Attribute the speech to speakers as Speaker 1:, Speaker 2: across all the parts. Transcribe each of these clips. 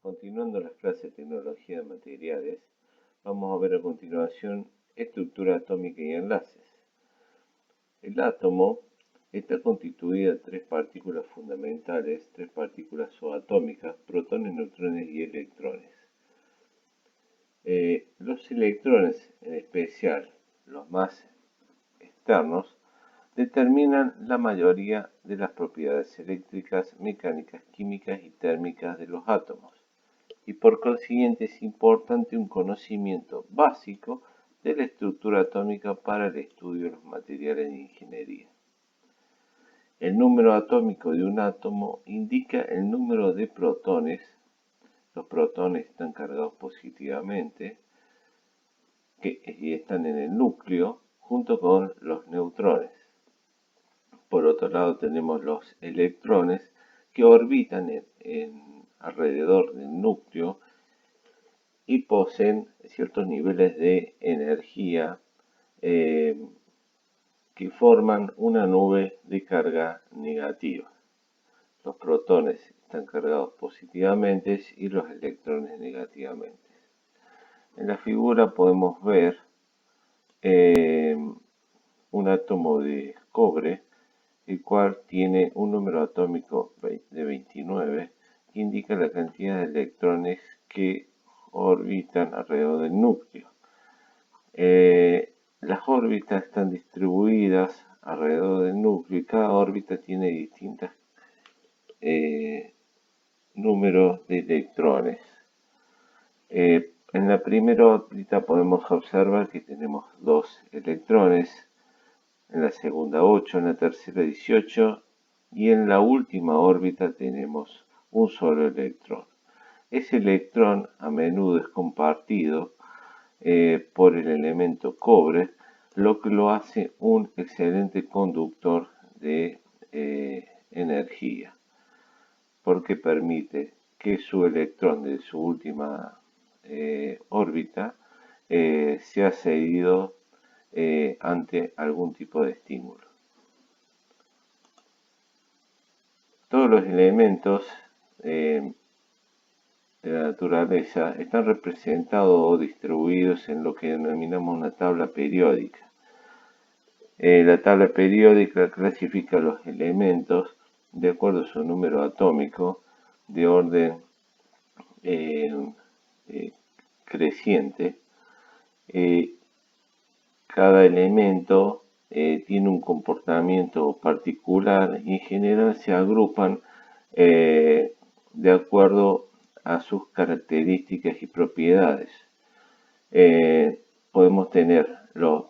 Speaker 1: Continuando las clases de tecnología de materiales, vamos a ver a continuación estructura atómica y enlaces. El átomo está constituido de tres partículas fundamentales, tres partículas subatómicas, protones, neutrones y electrones. Los electrones, en especial los más externos, determinan la mayoría de las propiedades eléctricas, mecánicas, químicas y térmicas de los átomos. Y por consiguiente es importante un conocimiento básico de la estructura atómica para el estudio de los materiales de ingeniería. El número atómico de un átomo indica el número de protones. Los protones están cargados positivamente y están en el núcleo junto con los neutrones. Por otro lado tenemos los electrones que orbitan alrededor del núcleo y poseen ciertos niveles de energía que forman una nube de carga negativa. Los protones están cargados positivamente y los electrones negativamente. En la figura podemos ver un átomo de cobre, el cual tiene un número atómico de 29, que indica la cantidad de electrones que orbitan alrededor del núcleo. Las órbitas están distribuidas alrededor del núcleo y cada órbita tiene distintos números de electrones. En la primera órbita podemos observar que tenemos 2 electrones, en la segunda 8, en la tercera 18 y en la última órbita tenemos un solo electrón. Ese electrón a menudo es compartido por el elemento cobre, lo que lo hace un excelente conductor de energía, porque permite que su electrón de su última órbita sea cedido ante algún tipo de estímulo. Todos los elementos de la naturaleza están representados o distribuidos en lo que denominamos una tabla periódica. La tabla periódica clasifica los elementos de acuerdo a su número atómico de orden creciente. Cada elemento tiene un comportamiento particular y en general se agrupan de acuerdo a sus características y propiedades. Podemos tener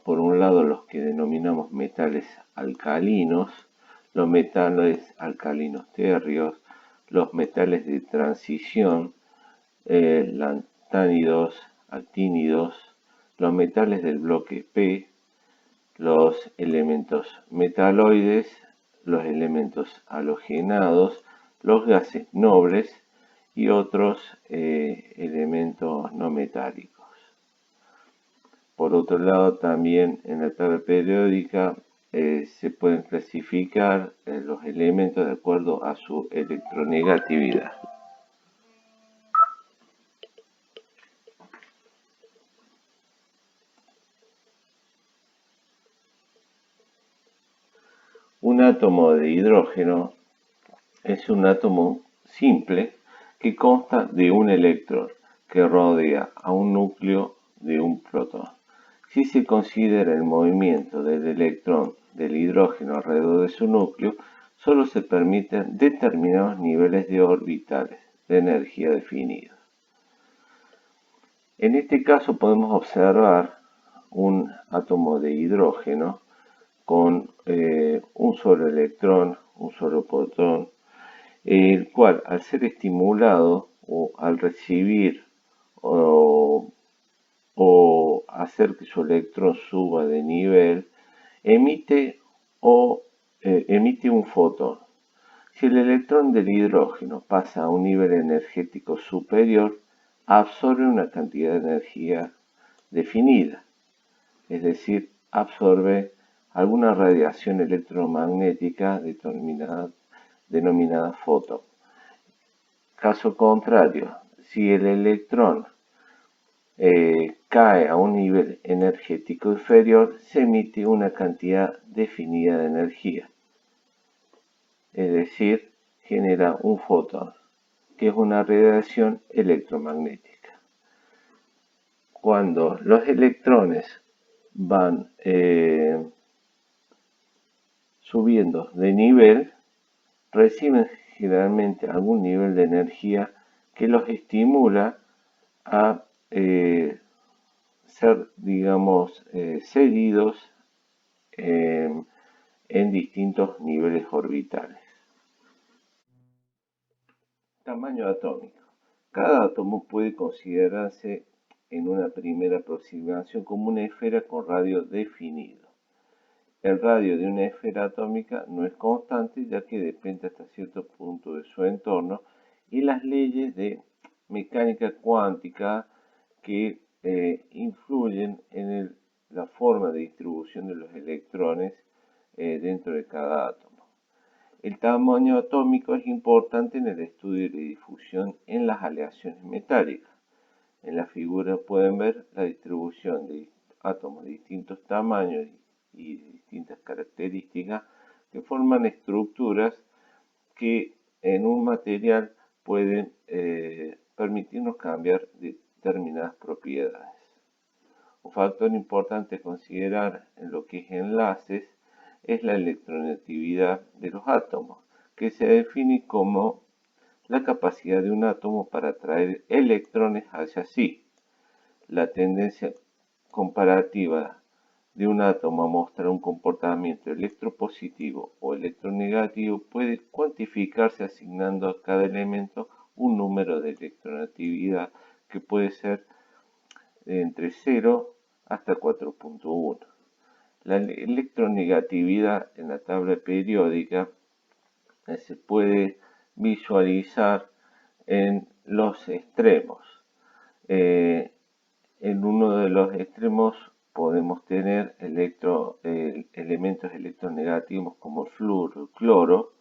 Speaker 1: por un lado los que denominamos metales alcalinos, los metales alcalinos térreos, los metales de transición, lantánidos, actínidos, los metales del bloque P, los elementos metaloides, los elementos halogenados, los gases nobles y otros elementos no metálicos. Por otro lado, también en la tabla periódica se pueden clasificar los elementos de acuerdo a su electronegatividad. Un átomo de hidrógeno es un átomo simple que consta de un electrón que rodea a un núcleo de un protón. Si se considera el movimiento del electrón del hidrógeno alrededor de su núcleo, solo se permiten determinados niveles de orbitales de energía definidos. En este caso podemos observar un átomo de hidrógeno con un solo electrón, un solo protón, el cual al ser estimulado o al recibir o hacer que su electrón suba de nivel, emite un fotón. Si el electrón del hidrógeno pasa a un nivel energético superior, absorbe una cantidad de energía definida, es decir, absorbe alguna radiación electromagnética denominada fotón. Caso contrario, Si el electrón cae a un nivel energético inferior, se emite una cantidad definida de energía, es decir, genera un fotón, que es una radiación electromagnética. Cuando los electrones van subiendo de nivel, reciben generalmente algún nivel de energía que los estimula a ser, digamos, cedidos en distintos niveles orbitales. Tamaño atómico. Cada átomo puede considerarse en una primera aproximación como una esfera con radio definido. El radio de una esfera atómica no es constante, ya que depende hasta cierto punto de su entorno y las leyes de mecánica cuántica que influyen en la forma de distribución de los electrones dentro de cada átomo. El tamaño atómico es importante en el estudio de la difusión en las aleaciones metálicas. En la figura pueden ver la distribución de átomos de distintos tamaños y de distintas características que forman estructuras que en un material pueden permitirnos cambiar determinadas propiedades. Un factor importante a considerar en lo que es enlaces es la electronegatividad de los átomos, que se define como la capacidad de un átomo para atraer electrones hacia sí. La tendencia comparativa de un átomo a mostrar un comportamiento electropositivo o electronegativo puede cuantificarse asignando a cada elemento un número de electronegatividad que puede ser entre 0 hasta 4.1. La electronegatividad en la tabla periódica se puede visualizar en los extremos. En uno de los extremos podemos tener elementos electronegativos como el flúor, el cloro,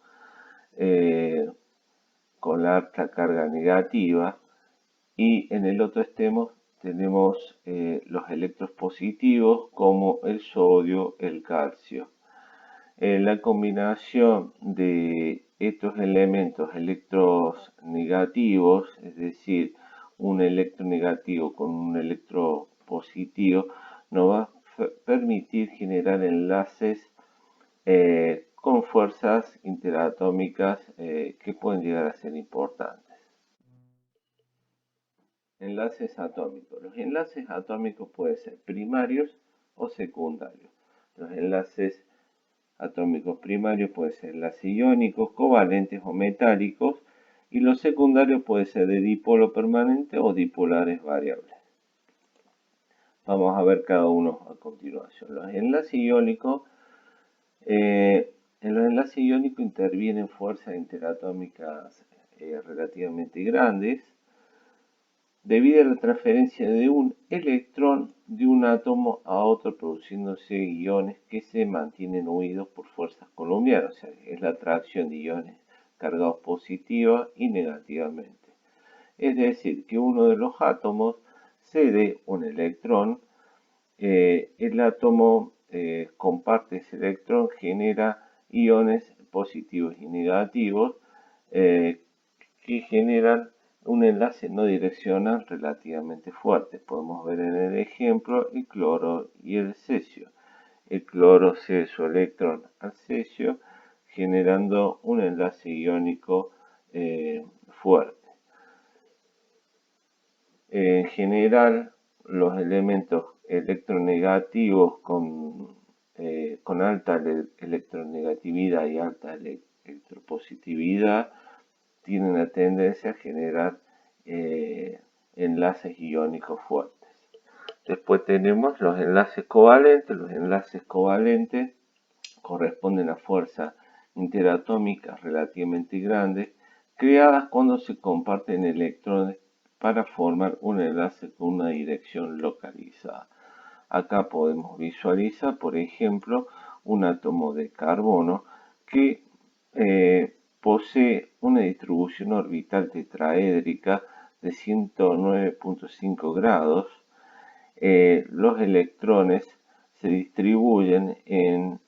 Speaker 1: con la alta carga negativa, y en el otro extremo tenemos los electros positivos como el sodio, el calcio. La combinación de estos elementos electros negativos, es decir, un electronegativo con un electropositivo, nos va a permitir generar enlaces con fuerzas interatómicas que pueden llegar a ser importantes. Enlaces atómicos. Los enlaces atómicos pueden ser primarios o secundarios. Los enlaces atómicos primarios pueden ser enlaces iónicos, covalentes o metálicos, y los secundarios pueden ser de dipolo permanente o dipolares variables. Vamos a ver cada uno a continuación. Los enlaces iónicos, en los enlaces iónicos intervienen fuerzas interatómicas relativamente grandes, debido a la transferencia de un electrón de un átomo a otro, produciéndose iones que se mantienen unidos por fuerzas colombianas, o sea, es la atracción de iones cargados positiva y negativamente. Es decir, que uno de los átomos cede un electrón, el átomo comparte ese electrón, genera iones positivos y negativos que generan un enlace no direccional relativamente fuerte. Podemos ver en el ejemplo el cloro y el cesio. El cloro cede su electrón al cesio, generando un enlace iónico fuerte. En general, los elementos electronegativos con alta electronegatividad y alta electropositividad tienen la tendencia a generar enlaces iónicos fuertes. Después tenemos los enlaces covalentes. Los enlaces covalentes corresponden a fuerzas interatómicas relativamente grandes creadas cuando se comparten electrones para formar un enlace con una dirección localizada. Acá podemos visualizar, por ejemplo, un átomo de carbono que posee una distribución orbital tetraédrica de 109.5 grados, los electrones se distribuyen en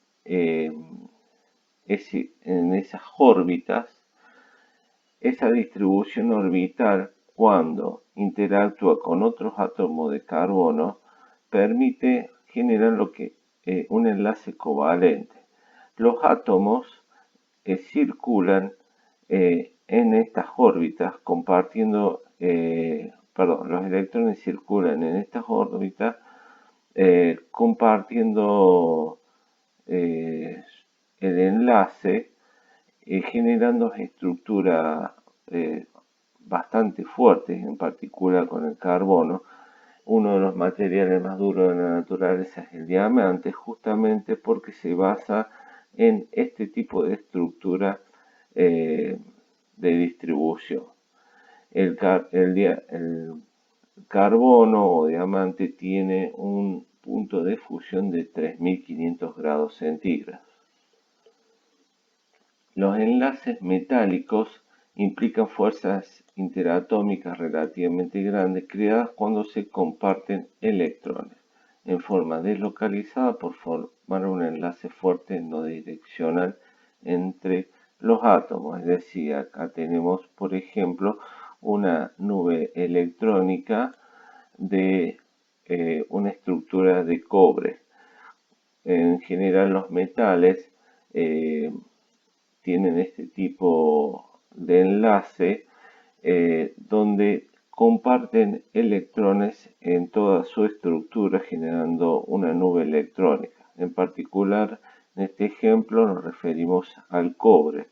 Speaker 1: esas órbitas. Esa distribución orbital, cuando interactúa con otros átomos de carbono, permite generar un enlace covalente. Los átomos circulan en estas órbitas compartiendo, los electrones circulan en estas órbitas compartiendo el enlace, generando estructuras bastante fuertes, en particular con el carbono. Uno de los materiales más duros de la naturaleza es el diamante, justamente porque se basa en este tipo de estructura de distribución. El carbono o diamante tiene un punto de fusión de 3500 grados centígrados. Los enlaces metálicos implican fuerzas interatómicas relativamente grandes creadas cuando se comparten electrones en forma deslocalizada por formar un enlace fuerte no direccional entre los átomos. Es decir, acá tenemos, por ejemplo, una nube electrónica de una estructura de cobre. En general, los metales tienen este tipo de enlace donde comparten electrones en toda su estructura, generando una nube electrónica. En particular, en este ejemplo nos referimos al cobre,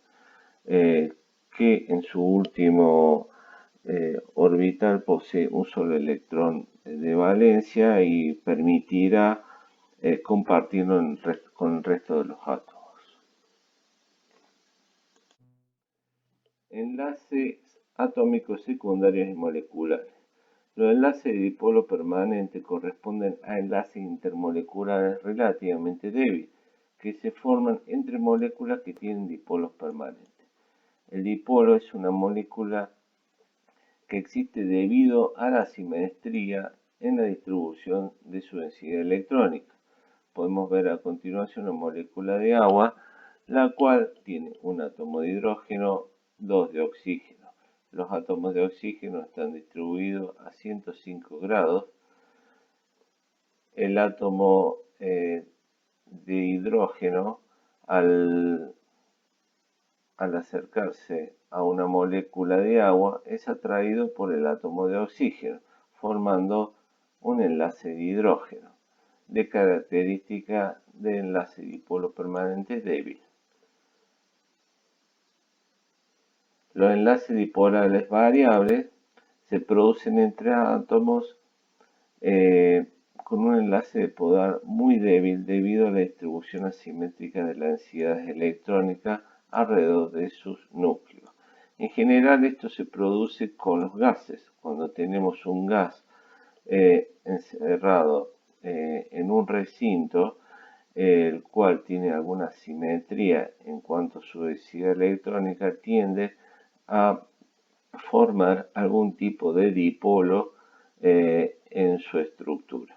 Speaker 1: que en su último orbital posee un solo electrón de valencia y permitirá compartirlo con el resto de los átomos. Enlaces atómicos secundarios y moleculares. Los enlaces de dipolo permanente corresponden a enlaces intermoleculares relativamente débiles, que se forman entre moléculas que tienen dipolos permanentes. El dipolo es una molécula que existe debido a la asimetría en la distribución de su densidad electrónica. Podemos ver a continuación una molécula de agua, la cual tiene un átomo de hidrógeno, 2 de oxígeno. Los átomos de oxígeno están distribuidos a 105 grados. El átomo de hidrógeno, al acercarse a una molécula de agua, es atraído por el átomo de oxígeno, formando un enlace de hidrógeno, de característica de enlace dipolo permanente débil. Los enlaces dipolares variables se producen entre átomos con un enlace de polar muy débil debido a la distribución asimétrica de las densidades electrónicas alrededor de sus núcleos. En general, esto se produce con los gases. Cuando tenemos un gas encerrado en un recinto, el cual tiene alguna simetría en cuanto a su densidad electrónica, tiende a formar algún tipo de dipolo en su estructura.